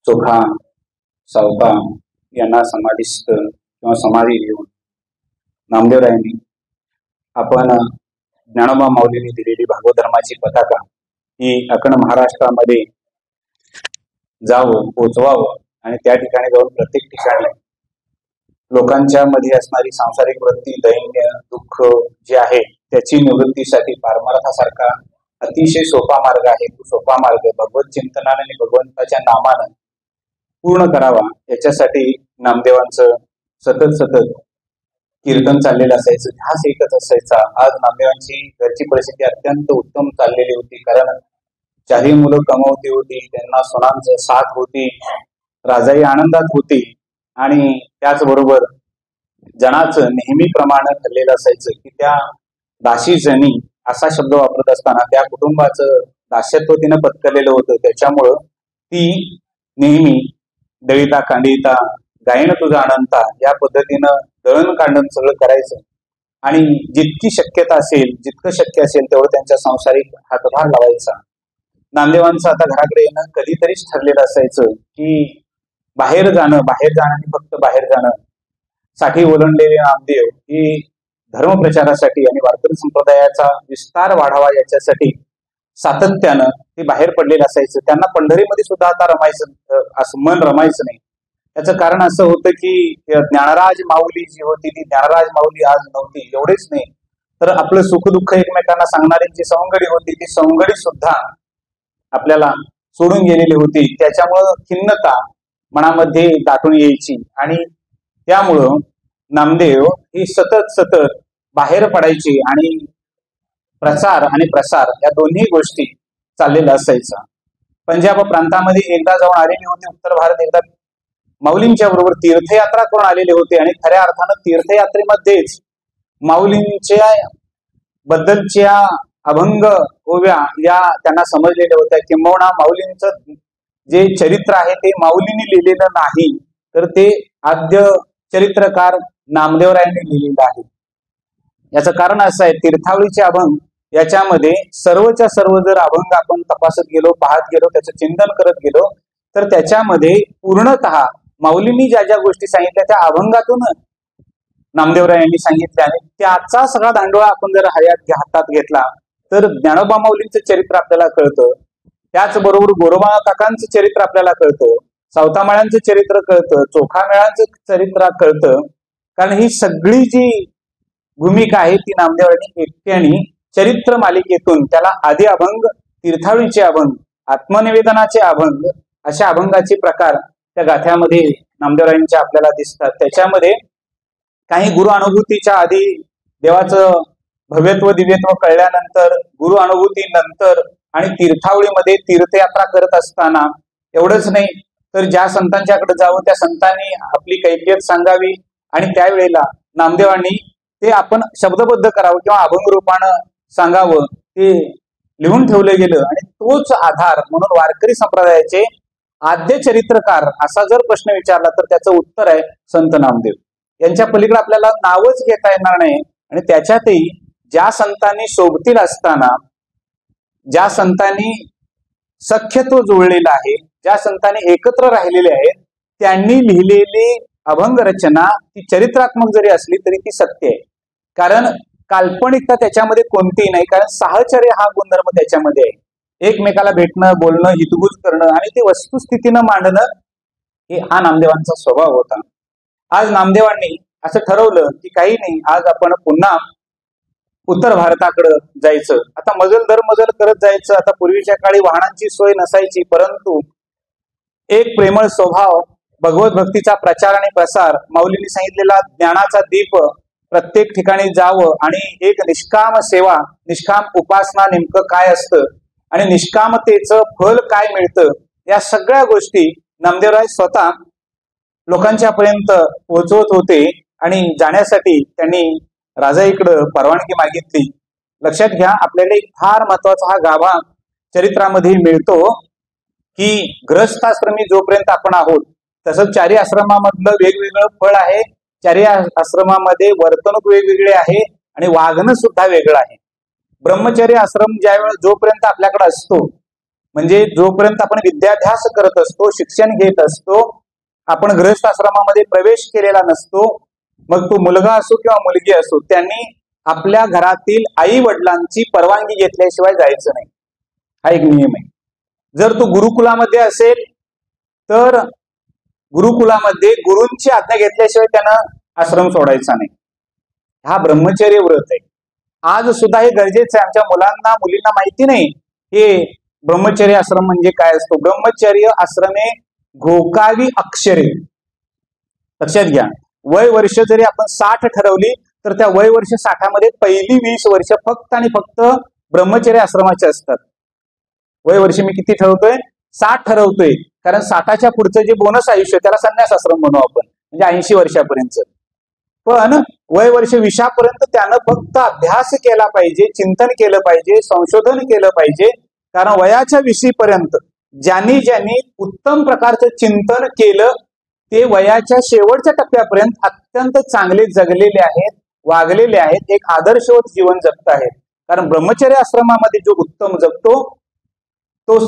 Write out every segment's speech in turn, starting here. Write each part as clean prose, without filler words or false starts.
चोखा सावता यांना समाधिस्थ किंवा समाधी घेऊन नामदेवरायांनी आपण ज्ञानोबा माऊलींनी दिलेली भागवत धर्माची पताका ही अखंड महाराष्ट्रामध्ये जावं, पोचवावं आणि त्या ठिकाणी जाऊन प्रत्येक ठिकाणी लोकांच्या मध्ये असणारी सांसारिक वृत्ती, दैन्य, दुःख जे आहे त्याची निवृत्तीसाठी पारमार्थासारखा अतिशय सोपा मार्ग आहे. तो सोपा मार्ग भगवत चिंतनाने आणि भगवंताच्या नामानं पूर्ण करावा, याच्यासाठी नामदेवांचं सतत कीर्तन चाललेलं असायचं, ध्यास एकच असायचा. आज नामदेवांची घरची परिस्थिती अत्यंत उत्तम चाललेली होती, कारण 4 मुलं कमवती होती, त्यांना सुनांचं साथ होती, राजाई आनंदात होती आणि त्याचबरोबर जनाचं नेहमीप्रमाणे ठरलेलं असायचं की त्या दासी जनी असा शब्द वापरत असताना त्या कुटुंबाचं दास्यत्व तिनं पत्करलेलं होतं. त्याच्यामुळं ती नेहमी दळिता कांडिता गायन तुझा अनंता या पद्धतीनं दळण कांडण सगळं करायचं आणि जितकी शक्यता असेल, जितकं शक्य असेल तेवढं त्यांच्या संसारिक हातभार लावायचा. नामदेवांचं आता घराकडे येणं कधीतरीच ठरलेलं असायचं की बाहेर जाणं आणि फक्त बाहेर जाणं. साठी ओलांडलेले नामदेव ही धर्मप्रचारासाठी आणि वारकरी संप्रदायाचा विस्तार वाढावा याच्यासाठी सातत्यानं ते बाहेर पडलेलं असायचं. त्यांना पंढरीमध्ये सुद्धा आता रमायचं असं मन रमायचं नाही. त्याचं कारण असं होतं की ज्ञानराज माऊली जी होती ती ज्ञानराज माऊली आज नव्हती. एवढेच नाही तर आपलं सुखदुःख एकमेकांना सांगणारी जी सवंगडी होती ती सवंगडी सुद्धा आपल्याला सोडून गेलेली होती. त्याच्यामुळं खिन्नता मनामध्ये दाटून यायची आणि त्यामुळं नामदेव ही सतत बाहेर पडायची आणि प्रचार आणि प्रसार या दोन्ही गोष्टी चाललेल्या असायचा. पंजाब प्रांतामध्ये एकदा जाऊन आलेले होते, उत्तर भारत एकदा माऊलींच्या बरोबर तीर्थयात्रा करून आलेले होते आणि खऱ्या अर्थानं तीर्थयात्रेमध्येच माऊलींच्या बद्दलच्या अभंग ओव्या या त्यांना समजलेल्या होत्या. किंबहुना माऊलींचं जे चरित्र आहे ते माऊलींनी लिहिलेलं नाही तर ते आद्य चरित्रकार नामदेवरायांनी लिहिलेलं आहे. याचं कारण असं आहे, तीर्थावळीचे अभंग याच्यामध्ये सर्वच्या सर्व जर अभंग आपण तपासत गेलो, पाहत गेलो, त्याचं चिंतन करत गेलो तर त्याच्यामध्ये पूर्णतः माऊलींनी ज्या ज्या गोष्टी सांगितल्या त्या अभंगातून नामदेवरायांनी सांगितल्या आणि त्याचा सगळा दांडोळा आपण जर हातात घेतला तर ज्ञानोबा माऊलींचं चरित्र आपल्याला कळतं. त्याचबरोबर गोरोबा काकांचं चरित्र आपल्याला कळतं, सावतामाळ्यांचं चरित्र कळतं, चोखामेळांचं चरित्र कळतं. कारण ही सगळी जी भूमिका आहे ती नामदेवांनी एकट्याने चरित्र मालिकेतून त्याला आदी अभंग, तीर्थावळीचे अभंग, आत्मनिवेदनाचे अभंग अशा अभंगाचे प्रकार त्या गाथ्यामध्ये नामदेवरायांच्या आपल्याला दिसतात. त्याच्यामध्ये काही गुरु अनुभूतीच्या आधी देवाचं भव्यत्व दिव्यत्व कळल्यानंतर, गुरु अनुभूती नंतर आणि तीर्थावळीमध्ये तीर्थयात्रा करत असताना एवढंच नाही तर ज्या संतांच्याकडे जावं त्या संतांनी आपली कैफियत सांगावी आणि त्यावेळेला नामदेवांनी ते आपण शब्दबद्ध करावं किंवा अभंग रूपानं सांगावं ते लिहून ठेवलं गेलं. आणि तोच आधार म्हणून वारकरी संप्रदायाचे आद्य चरित्रकार असा जर प्रश्न विचारला तर त्याचं उत्तर आहे संत नामदेव. यांच्या पलीकडे आपल्याला नावच घेता येणार नाही. आणि त्याच्यातही ज्या संतांनी सोबतील असताना, ज्या संतांनी सख्यत्व जुळलेलं आहे, ज्या संतांनी एकत्र राहिलेले आहेत त्यांनी लिहिलेली अभंग रचना ती चरित्रात्मक जरी असली तरी ती सत्य आहे. कारण काल्पनिकता त्याच्यामध्ये कोणतीही नाही, कारण साहचर्य हा गुणधर्म त्याच्यामध्ये आहे. एकमेकाला भेटणं, बोलणं, हितगुज करणं आणि ते वस्तुस्थितीनं मांडणं हे हा नामदेवांचा स्वभाव होता. आज नामदेवांनी असं ठरवलं की काही नाही, आज आपण पुन्हा उत्तर भारताकडे जायचं. आता मजल दर मजल करत जायचं. आता पूर्वीच्या काळी वाहनांची सोय नसायची, परंतु एक प्रेमळ स्वभाव, भगवत भक्तीचा प्रचार आणि प्रसार, माऊलींनी सांगितलेला ज्ञानाचा दीप प्रत्येक ठिकाणी जावं आणि एक निष्काम सेवा, निष्काम उपासना नेमकं काय असतं आणि निष्कामतेचं फल काय मिळतं या सगळ्या गोष्टी नामदेवराय स्वतः लोकांच्या पर्यंत पोहोचवत होते. आणि जाण्यासाठी त्यांनी राजाईकडे परवानगी मागितली. लक्षात घ्या, आपल्याकडे एक फार महत्वाचा हा गाभा चरित्रामध्ये मिळतो की ग्रहस्थाश्रमी जोपर्यंत आपण आहोत तसंच 4 आश्रमामधलं वेगवेगळं फळ आहे, 4 आश्रमामध्ये वर्तणूक वेगवेगळे आहे आणि वागणं सुद्धा वेगळं आहे. ब्रह्मचर्य आश्रम ज्यावेळेस जोपर्यंत आपल्याकडे असतो म्हणजे जोपर्यंत आपण विद्याभ्यास करत असतो, शिक्षण घेत असतो, आपण गृहस्थ आश्रमामध्ये प्रवेश केलेला नसतो, मग तो मुलगा असो किंवा मुलगी असो, त्यांनी आपल्या घरातील आई वडिलांची परवानगी घेतल्याशिवाय जायचं नाही. हा एक नियम आहे. जर तो गुरुकुलामध्ये असेल तर गुरुकुलामध्ये गुरूंची आज्ञा घेतल्याशिवाय त्यानं आश्रम सोडायचा नाही. हा ब्रह्मचर्य व्रत आहे. आज सुद्धा हे गरजेचं आहे. आमच्या मुलांना मुलींना माहिती नाही हे ब्रह्मचर्य आश्रम म्हणजे काय असतो. ब्रह्मचर्य आश्रमे घोकावी अक्षरे. लक्षात घ्या, वय वर्ष जरी आपण 60 ठरवली तर त्या वय वर्ष 60 मध्ये पहिली 20 वर्ष फक्त आणि फक्त ब्रह्मचर्य आश्रमाचे असतात. वय वर्ष मी किती ठरवतोय? 60 ठरवतोय, कारण 60च्या पुढचं जे बोनस आयुष्य त्याला संन्यास आश्रम म्हणू आपण, म्हणजे 80 वर्षापर्यंत. पण वय वर्ष 20 पर्यंत त्यानं फक्त अभ्यास केला पाहिजे, चिंतन केलं पाहिजे, संशोधन केलं पाहिजे. कारण वयाच्या 20 पर्यंत ज्यांनी उत्तम प्रकारचं चिंतन केलं ते वयाच्या शेवटच्या टप्प्यापर्यंत अत्यंत चांगले जगलेले आहेत, वागलेले आहेत, एक आदर्शवत जीवन जगत आहेत. कारण ब्रह्मचर्य आश्रमामध्ये जो उत्तम जगतो तो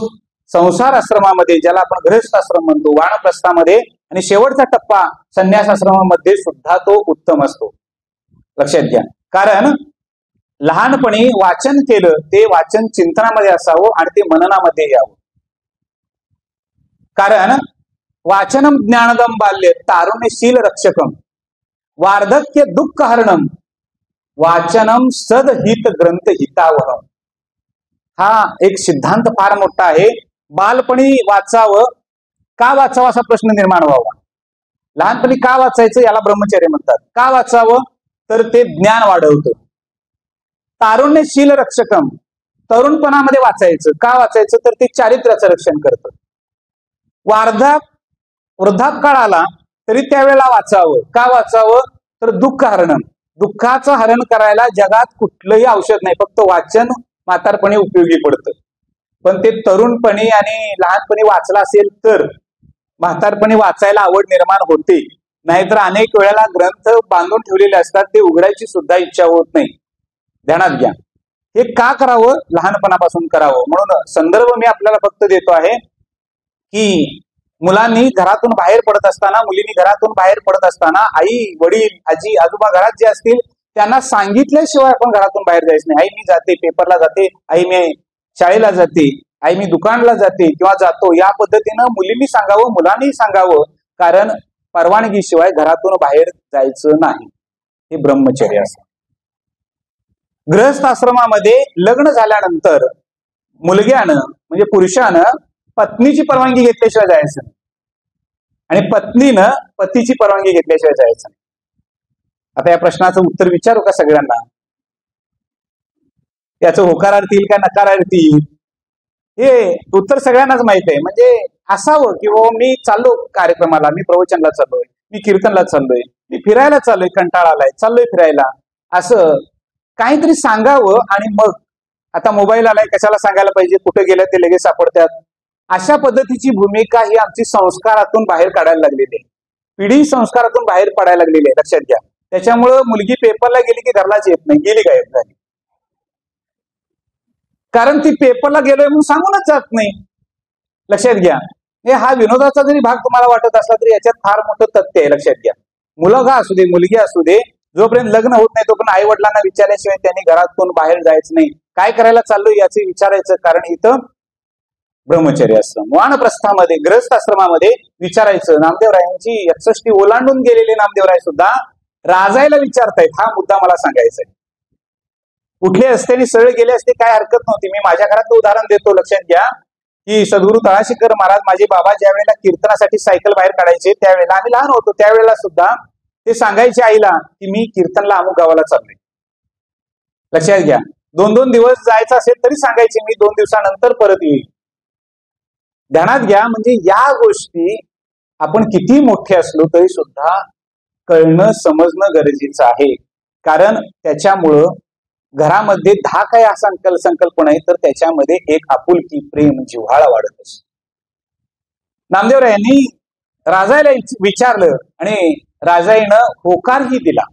संसार आश्रमामध्ये, ज्याला आपण गृहस्थ आश्रम म्हणतो, वानप्रस्थामध्ये आणि शेवटचा टप्पा संन्यास आश्रमामध्ये सुद्धा तो उत्तम असतो. लक्षात घ्या, कारण लहानपणी वाचन केलं ते वाचन चिंतनामध्ये असावं आणि ते मननामध्ये यावं. कारण वाचनम ज्ञानदम बाल्य तारुण्यशील रक्षकम वार्धक्य दुःख हरणम वाचनम सदहित ग्रंथ हितावहम. हा एक सिद्धांत फार मोठा आहे. बालपणी वाचावं, का वाचावं असा प्रश्न निर्माण व्हावा. लहानपणी का वाचायचं याला ब्रह्मचर्य म्हणतात. का वाचावं तर ते ज्ञान वाढवतं. तारुण्यशील रक्षकम, तरुणपणामध्ये वाचायचं. का वाचायचं तर ते चारित्र्याचं रक्षण करतं. वृद्धापकाळ आला तरी त्यावेळेला वाचावं. का वाचावं तर दुःख हरणम, दुःखाचं हरण करायला जगात कुठलंही औषध नाही, फक्त वाचन म्हातारपणी उपयोगी पडतं. पण ते तरुणपणी आणि लहानपणी वाचला असेल तर म्हातारपणी वाचायला आवड निर्माण होते. नाहीतर अनेक वेळेला ग्रंथ बांधून ठेवलेले असतात, ते उघडायची सुद्धा इच्छा होत नाही. ध्यानात घ्या, हे का करावं? लहानपणापासून करावं. म्हणून संदर्भ मी आपल्याला फक्त देतो आहे की मुलांनी घरातून बाहेर पडत असताना, मुलींनी घरातून बाहेर पडत असताना आई वडील आजी आजोबा घरात जे असतील त्यांना सांगितल्याशिवाय आपण घरातून बाहेर जायचं नाही. आई मी जाते पेपरला जाते, आई मी शाळेला जाते, आई मी दुकानला जाते किंवा जातो, या पद्धतीनं मुलींनी सांगावं, मुलांनी सांगावं. कारण परवानगीशिवाय घरातून बाहेर जायचं नाही. हे ब्रह्मचर्य असतं. गृहस्थ आश्रमामध्ये लग्न झाल्यानंतर मुलग्यानं म्हणजे पुरुषानं पत्नीची परवानगी घेतल्याशिवाय जायचं नाही आणि पत्नीनं पतीची परवानगी घेतल्याशिवाय जायचं नाही. आता या प्रश्नाचं उत्तर विचारू का सगळ्यांना? याचं होकारार्थी येईल का नकारार्थी येईल हे उत्तर सगळ्यांनाच माहित आहे. म्हणजे असावं की बाबा मी चाललो कार्यक्रमाला, मी प्रवचनला चाललोय, मी कीर्तनला चाललोय, मी फिरायला चाललोय, कंटाळा आलाय, चाललोय फिरायला, असं काहीतरी सांगावं. आणि मग आता मोबाईल आलाय, कशाला सांगायला पाहिजे, कुठे गेलं ते लगेच सापडतात. अशा पद्धतीची भूमिका ही आमची संस्कारातून बाहेर काढायला लागलेली आहे. पिढी संस्कारातून बाहेर पडायला लागलेली आहे. लक्षात घ्या. त्याच्यामुळं मुलगी पेपरला गेली की घरलाच येत नाही, गेली गायब झाली. कारण ती पेपरला गेलोय म्हणून सांगूनच जात नाही. लक्षात घ्या, हे हा विनोदाचा जरी भाग तुम्हाला वाटत असला तरी याच्यात फार मोठं तथ्य आहे. लक्षात घ्या, मुलगा असू दे मुलगी असू दे, जोपर्यंत लग्न होत नाही तोपर्यंत आई वडिलांना विचारल्याशिवाय त्यांनी घरातून बाहेर जायचं नाही. काय करायला चाललोय याचे विचारायचं, कारण इथं ब्रह्मचर्य आश्रम. वानप्रस्थामध्ये गृहस्थ आश्रमामध्ये विचारायचं. नामदेवरायांची 61 ओलांडून गेलेले नामदेवराय सुद्धा राजायला विचारतायत. हा मुद्दा मला सांगायचा आहे. कुठले असते आणि सरळ गेले असते काय हरकत नव्हती. मी माझ्या घरातलं उदाहरण देतो. लक्षात घ्या की सद्गुरू तळाशीकर महाराज, माझे बाबा ज्या वेळेला कीर्तनासाठी सायकल बाहेर काढायचे त्यावेळेला, आम्ही लहान होतो त्यावेळेला सुद्धा ते सांगायचे आईला की मी कीर्तनला अमुक गावाला चाललोय. लक्षात घ्या, 2-2 दिवस जायचं असेल तरी सांगायचे मी 2 दिवसानंतर परत येईल. ध्यानात घ्या, म्हणजे या गोष्टी आपण किती मोठे असलो तरी सुद्धा कळणं समजणं गरजेचं आहे. कारण त्याच्यामुळं घरामध्ये 10 काय संकल्पना आहे तर त्याच्यामध्ये एक आपुलकी, प्रेम, जिव्हाळा वाढत असतो. नामदेवरायांनी राजाला विचारलं आणि राजाईनं होकारही दिला.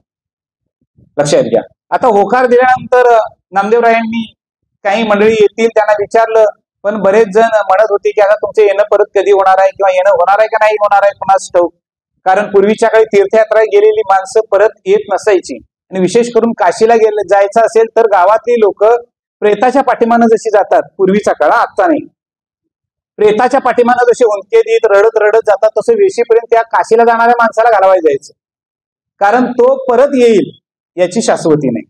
लक्षात घ्या, आता होकार दिल्यानंतर नामदेवरायांनी काही मंडळी येतील त्यांना विचारलं पण बरेच जण म्हणत होते की आता तुमचं येणं परत कधी होणार आहे किंवा येणं होणार आहे का नाही होणार आहे कुणास ठाऊक. कारण पूर्वीच्या काळी तीर्थयात्रा गेलेली माणसं परत येत नसायची आणि विशेष करून काशीला जायचं असेल तर गावातली लोक प्रेताच्या पाठीमानं जशी जातात पूर्वीचा काळ, आता नाही, प्रेताच्या पाठीमानं जसे हुंदके देत रडत रडत जातात तसं वेशीपर्यंत त्या काशीला जाणाऱ्या माणसाला घालवायला जायचं, कारण तो परत येईल याची शाश्वती नाही.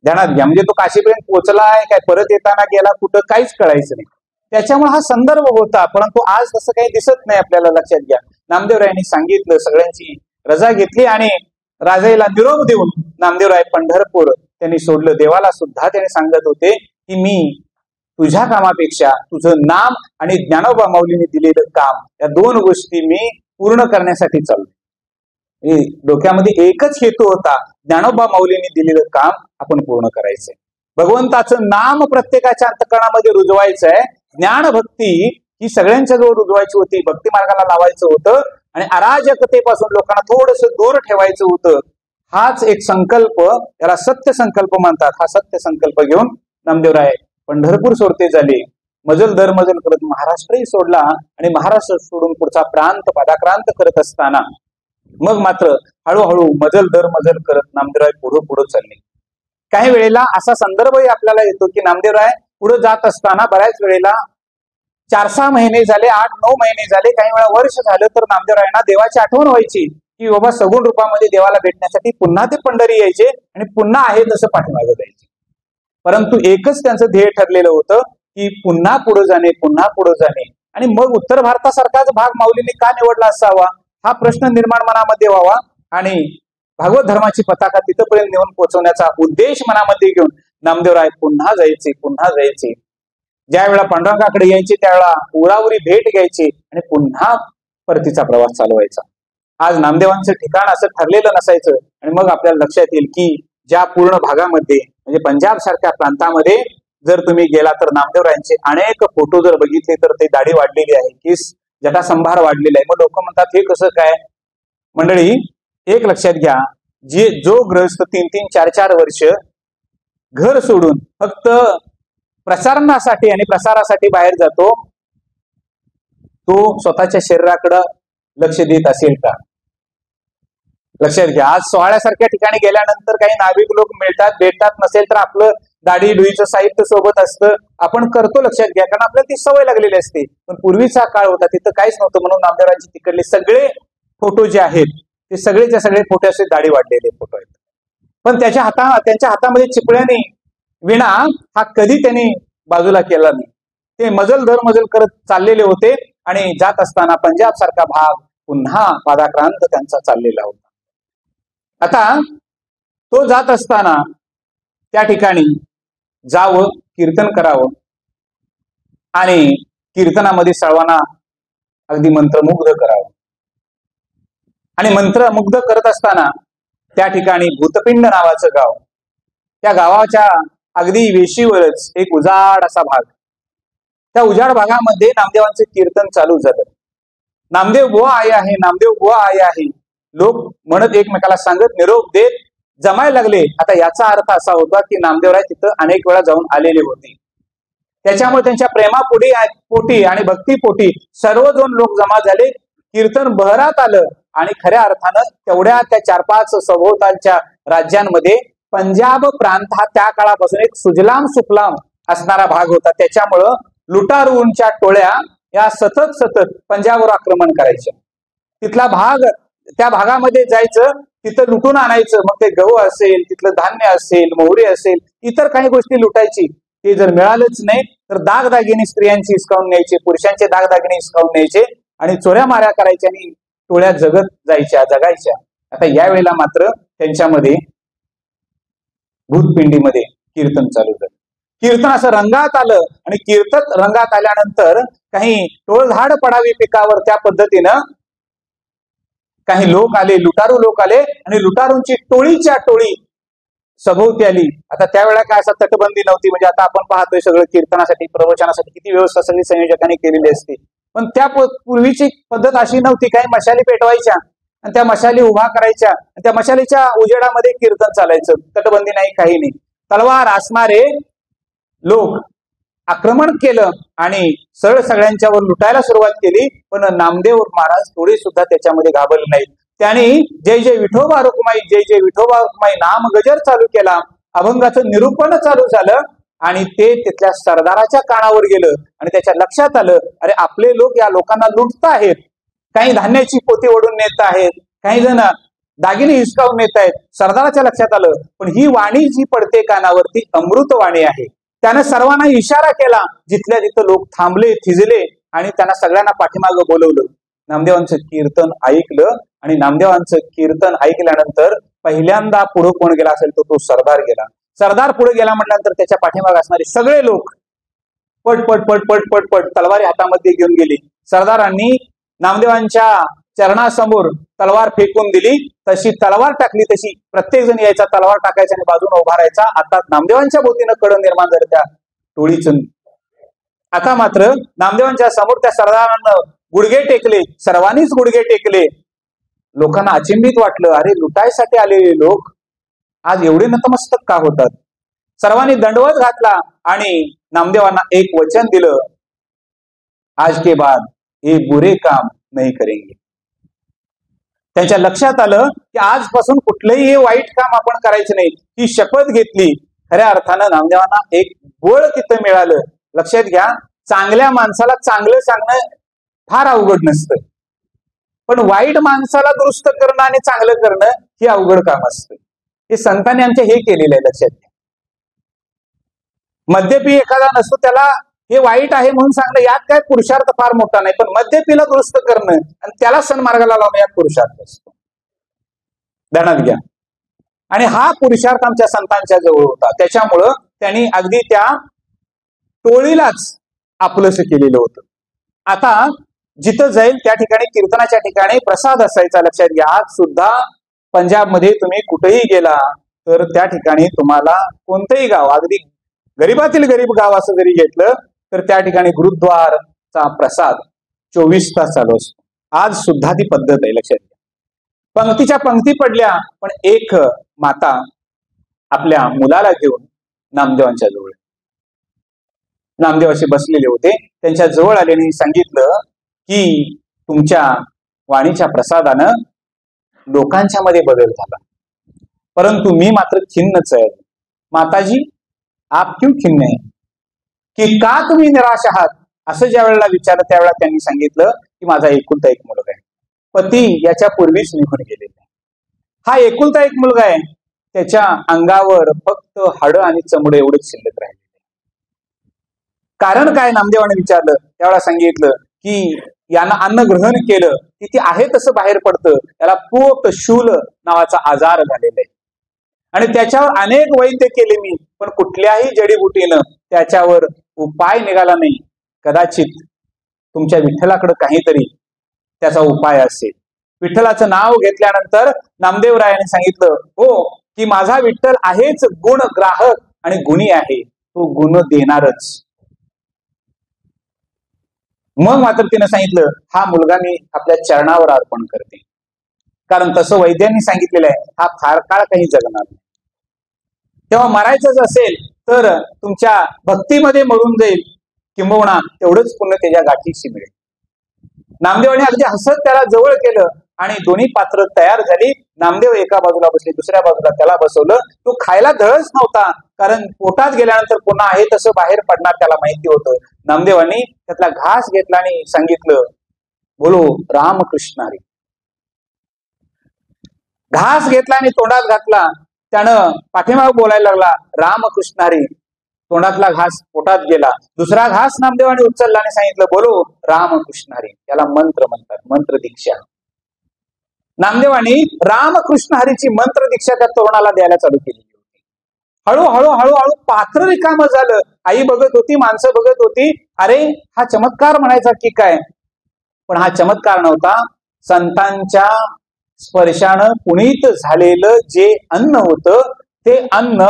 ध्यानात घ्या, म्हणजे तो काशीपर्यंत पोहोचलाय काय परत येताना गेला कुठं काहीच कळायचं नाही. त्याच्यामुळे हा संदर्भ होता, परंतु आज तसं काही दिसत नाही आपल्याला. लक्षात घ्या, नामदेवरायांनी सांगितलं, सगळ्यांची रजा घेतली आणि राजाईला निरोप देऊन नामदेवराय पंढरपूर त्यांनी सोडलं. देवाला सुद्धा त्यांनी सांगत होते की मी तुझ्या कामापेक्षा तुझं नाम आणि ज्ञानोबा माऊलीने दिलेलं काम या दोन गोष्टी मी पूर्ण करण्यासाठी चाललो. डोक्यामध्ये एकच हेतू होता, ज्ञानोबा माऊलीने दिलेलं काम आपण पूर्ण करायचंय. भगवंताचं नाम प्रत्येकाच्या अंतःकरणामध्ये रुजवायचं आहे. ज्ञान भक्ती ही सगळ्यांच्या जवळ रुजवायची होती, भक्ती मार्गाला लावायचं होतं आणि अराजकतेपासून लोकांना थोडस दूर ठेवायचं होतं. हाच एक संकल्प, याला सत्य संकल्प म्हणतात. हा सत्य संकल्प घेऊन नामदेवराय पंढरपूर सोडते झाले. मजल दर मजल करत महाराष्ट्रही सोडला आणि महाराष्ट्र सोडून पुढचा प्रांत पादाक्रांत करत असताना मग मात्र हळूहळू मजल दर मजल करत नामदेवराय पुढे पुढे चालले. काही वेळेला असा संदर्भही आपल्याला येतो की नामदेवराय पुढे जात असताना बऱ्याच वेळेला 4-6 महिने झाले, 8-9 महिने झाले, काही वेळा वर्ष झालं तर नामदेवरायांना देवाची आठवण व्हायची की बाबा सगुण रूपामध्ये देवाला भेटण्यासाठी पुन्हा ते पंढरी यायचे आणि पुन्हा आहे तसं पाठीमागे जायचे. परंतु एकच त्यांचं ध्येय ठरलेलं होतं की पुन्हा पुढे जाणे, पुन्हा पुढे जाणे. आणि मग उत्तर भारतासारखाच भाग माऊलीने का निवडला असावा हा प्रश्न निर्माण मनामध्ये व्हावा आणि भागवत धर्माची पताका तिथपर्यंत नेऊन पोहोचवण्याचा उद्देश मनामध्ये घेऊन नामदेवराय पुन्हा जायचे, पुन्हा जायचे. ज्या वेळा पांडुरंगाकडे यायचे त्यावेळेला उरावरी भेट घ्यायची आणि पुन्हा परतीचा प्रवास चालवायचा. आज नामदेवांचं ठिकाण असं ठरलेलं नसायचं आणि मग आपल्याला लक्षात येईल की ज्या पूर्ण भागामध्ये म्हणजे पंजाब सारख्या प्रांतामध्ये जर तुम्ही गेला तर नामदेवरायांचे अनेक फोटो जर बघितले तर ते दाढी वाढलेली आहे, केस जटासंभार वाढलेला आहे. मग लोक म्हणतात हे कसं काय? मंडळी, एक लक्षात घ्या, जो गृहस्थ 3-3, 4-4 वर्ष घर सोडून फक्त प्रसारणासाठी आणि प्रसारासाठी बाहेर जातो, तो स्वतःच्या शरीराकडे लक्ष देत असेल का? लक्षात घ्या, आज सोहळ्यासारख्या ठिकाणी गेल्यानंतर काही नाभिक लोक मिळतात, भेटतात, नसेल तर आपलं दाढी डुईचं साहित्य सोबत असतं, आपण करतो. लक्षात घ्या, कारण आपल्याला ती सवय लागलेली असते. पण पूर्वीचा काळ होता तिथं काहीच नव्हतं, म्हणून नामदेवरांचे तिकडले सगळे फोटो जे आहेत ते सगळेच्या सगळे फोटो असे दाढी वाढलेले फोटो आहेत. पण त्यांच्या हातामध्ये चिपळ्याने विणा हा कधी त्यांनी बाजूला केला नाही. ते मजल दर मजल करत चाललेले होते आणि जात असताना पंजाब सारखा भाग पुन्हा पादाक्रांत त्यांचा चाललेला होता. आता तो जात असताना त्या ठिकाणी जावं, कीर्तन करावं आणि कीर्तनामध्ये सर्वांना अगदी मंत्रमुग्ध करावं. आणि मंत्रमुग्ध करत असताना त्या ठिकाणी भूतपिंड नावाचं गाव, त्या गावाच्या अगदी वेशीवरच एक उजाड असा भाग, त्या उजाड भागामध्ये नामदेवांचे कीर्तन चालू झालं. नामदेव बुवा आये आहे, नामदेव बुवा आये आहे, लोक म्हणत एकमेकाला सांगत निरोप देत जमायला लागले. आता याचा अर्थ असा होता की नामदेवराय तिथं अनेक वेळा जाऊन आलेले होते. त्याच्यामुळे त्यांच्या प्रेमापोटी आणि भक्तीपोटी सर्वजण लोक जमा झाले. कीर्तन बहरात आलं आणि खऱ्या अर्थानं तेवढ्या त्या 4-5 सभोवतालच्या राज्यांमध्ये पंजाब प्रांत हा त्या काळापासून एक सुजलाम सुफलाम असणारा भाग होता. त्याच्यामुळं लुटारूंच्या टोळ्या या सतत पंजाबवर आक्रमण करायच्या. तिथला भाग, त्या भागामध्ये जायचं, तिथं लुटून आणायचं. मग ते गहू असेल, तिथलं धान्य असेल, मोहरी असेल, इतर काही गोष्टी लुटायची. ते जर मिळालंच नाही तर दागदागिने स्त्रियांची हिसकावून न्यायचे, पुरुषांचे दागदागिने हिसकावून न्यायचे आणि चोऱ्या माऱ्या करायच्या आणि टोळ्या जगायच्या. आता यावेळेला मात्र त्यांच्यामध्ये भूतपिंडीमध्ये कीर्तन चालू झालं. कीर्तन असं रंगात आलं आणि कीर्तन रंगात आल्यानंतर काही टोळधाड पडावी पिकावर त्या पद्धतीनं काही लोक आले, लुटारू लोक आले आणि लुटारूंची टोळीच्या टोळी सभोवती आली. आता त्यावेळेला काय असा तटबंदी नव्हती, म्हणजे आता आपण पाहतोय सगळं कीर्तनासाठी, प्रवचनासाठी किती व्यवस्था सगळी संयोजकांनी केलेली असते. पण त्या पूर्वीची पद्धत अशी नव्हती. काही मशाली पेटवायच्या आणि त्या मशाली उभा करायच्या आणि त्या मशालीच्या उजेडामध्ये कीर्तन चालायचं. तटबंदी नाही, काही नाही. तलवार असणारे लोक आक्रमण केलं आणि सरळ सगळ्यांच्यावर लुटायला सुरुवात केली. पण नामदेव महाराज थोडे सुद्धा त्याच्यामध्ये घाबरले नाहीत. त्यांनी जय जय विठोबा रुक्माई, जय जय विठोबा रुक्माई नाम गजर चालू केला. अभंगाचं निरूपण चालू झालं आणि ते तिथल्या सरदाराच्या कानावर गेलं आणि त्याच्या लक्षात आलं, अरे आपले लोक या लोकांना लुटत आहेत. काही धान्याची पोती ओढून नेत आहेत, काही जण दागिने हिसकावून नेत आहेत. सरदाराच्या लक्षात आलं, पण ही वाणी जी पडते कानावरती अमृत वाणी आहे. त्यानं सर्वांना इशारा केला. जिथल्या तिथं लोक थांबले, थिजले आणि त्यांना सगळ्यांना पाठीमागं बोलवलं. नामदेवांचं कीर्तन ऐकलं आणि नामदेवांचं कीर्तन ऐकल्यानंतर पहिल्यांदा पुढे कोण गेला असेल तो सरदार गेला. सरदार पुढे गेला म्हटल्यानंतर त्याच्या पाठीमागे असणारे सगळे लोक पट पट पट पट पट पट तलवारी हातामध्ये घेऊन गेली. सरदारांनी नामदेवांच्या चरणासमोर तलवार फेकून दिली. तशी तलवार टाकली तशी प्रत्येक जण यायचा, तलवार टाकायचा आणि बाजूने उभा राहायचा. आता नामदेवांच्या भोवतीनं कड निर्माण झालं त्या टोळीचं. आता मात्र नामदेवांच्या समोर त्या सरदारांना गुडघे टेकले, सर्वांनीच गुडघे टेकले. लोकांना अचंबित वाटलं, अरे लुटायसाठी आलेले लोक आज एवढे नतमस्तक का होतात. सर्वांनी दंडवत घातला आणि नामदेवांना एक वचन दिलं, आज के बाद हे बुरे काम नाही करेंगे. त्यांच्या लक्षात आलं की आजपासून कुठलंही हे वाईट काम आपण करायचं नाही. ही शपथ घेतली. खऱ्या अर्थानं नामदेवांना एक बळ तिथं मिळालं. लक्षात घ्या, चांगल्या माणसाला चांगलं सांगणं फार अवघड नसतं, पण वाईट माणसाला दुरुस्त करणं आणि चांगलं करणं हे अवघड काम असतं. हे संतांनी आमच्या हे केलेलं आहे. लक्षात घ्या, मद्यपी एखादा नसतो, त्याला हे वाईट आहे म्हणून सांगणं यात काय पुरुषार्थ फार मोठा नाही, पण मद्यपीला दुरुस्त करणं आणि त्याला सन्मार्गाला लावणं यात पुरुषार्थ असतो. ध्यानात घ्या. आणि हा पुरुषार्थ आमच्या संतांच्या जवळ होता. त्याच्यामुळं त्यांनी अगदी त्या टोळीलाच आपलंसं केलेलं होतं. आता जिथं जाईल त्या ठिकाणी कीर्तनाच्या ठिकाणी प्रसाद असायचा. लक्षात घ्या, आज सुद्धा पंजाबमध्ये तुम्ही कुठेही गेला तर त्या ठिकाणी तुम्हाला कोणतंही गाव, अगदी गरीबातील गरीब गाव असं जरी घेतलं तर त्या ठिकाणी गुरुद्वारचा प्रसाद 24 तास चालू असतो. आज सुद्धा ती पद्धत आहे. लक्षात घ्या, पंक्तीच्या पंक्ती पडल्या, पण एक माता आपल्या मुलाला घेऊन नामदेवांच्या जवळ, नामदेव असे बसलेले होते, त्यांच्या जवळ आल्याने सांगितलं की तुमच्या वाणीच्या प्रसादानं लोकांच्या मध्ये बदल झाला, परंतु मी मात्र खिन्नच आहे. माताजी, आप क्यों खिन्न है, की का तुम्ही निराश आहात, असं ज्या वेळेला विचारलं त्यावेळेला त्यांनी सांगितलं की माझा एकुलता एक मुलगा आहे. पती याच्या पूर्वीच निघून गेलेला आहे. हा एकुलता एक मुलगा आहे, त्याच्या अंगावर फक्त हाडं आणि चमडे एवढेच शिल्लक राहिले. कारण काय नामदेवाने विचारलं त्यावेळेला सांगितलं की यानं अन्न ग्रहण केलं की ती आहे तसं बाहेर पडतं. त्याला पोट शूल नावाचा आजार झालेला आहे आणि त्याच्यावर अनेक वैद्य केले मी, पण कुठल्याही जडीबुटीनं त्याच्यावर उपाय निघाला नाही. कदाचित तुमच्या विठ्ठलाकडे काहीतरी त्याचा उपाय असेल. विठ्ठलाचं नाव घेतल्यानंतर नामदेवरायाने सांगितलं, हो, की माझा विठ्ठल आहेच गुण ग्राहक आणि गुणी आहे, तो गुण देणारच. मग मात्र तिनं सांगितलं, हा मुलगा मी आपल्या चरणावर अर्पण करते, कारण तसं वैद्यांनी सांगितलेलं आहे, हा फार काळ काही जगणार नाही. तेव्हा मरायचंच असेल तर तुमच्या भक्तीमध्ये मरून जाईल, किंबहुना तेवढंच पुण्य त्याच्या गाठीशी मिळेल. नामदेवाने अगदी हसत त्याला जवळ केलं आणि दोन्ही पात्र तयार झाली. नामदेव एका बाजूला बसले, दुसऱ्या बाजूला त्याला बसवलं. तो खायला धडच नव्हता, कारण पोटात गेल्यानंतर पुन्हा आहे तसं बाहेर पडणार त्याला माहिती होतं. नामदेवांनी त्यातला घास घेतला आणि सांगितलं, बोलो रामकृष्ण हरी. घास घेतला आणि तोंडात घातला. त्यानं पाठीमाग बोलायला लागला, रामकृष्ण हरी. तोंडातला घास पोटात गेला. दुसरा घास नामदेवाने उचलला आणि सांगितलं, बोलो रामकृष्ण हरी. याला मंत्र म्हणतात, मंत्र दीक्षा. नामदेवानी रामकृष्ण हरीची मंत्र दीक्षा त्या तरुणाला द्यायला चालू केली होती. हळूहळू हळूहळू पात्र रिकाम झालं. आई बघत होती, माणसं बघत होती. अरे हा चमत्कार म्हणायचा की काय, पण हा चमत्कार नव्हता. संतांच्या स्पर्शानं पुनीत झालेलं जे अन्न होतं ते अन्न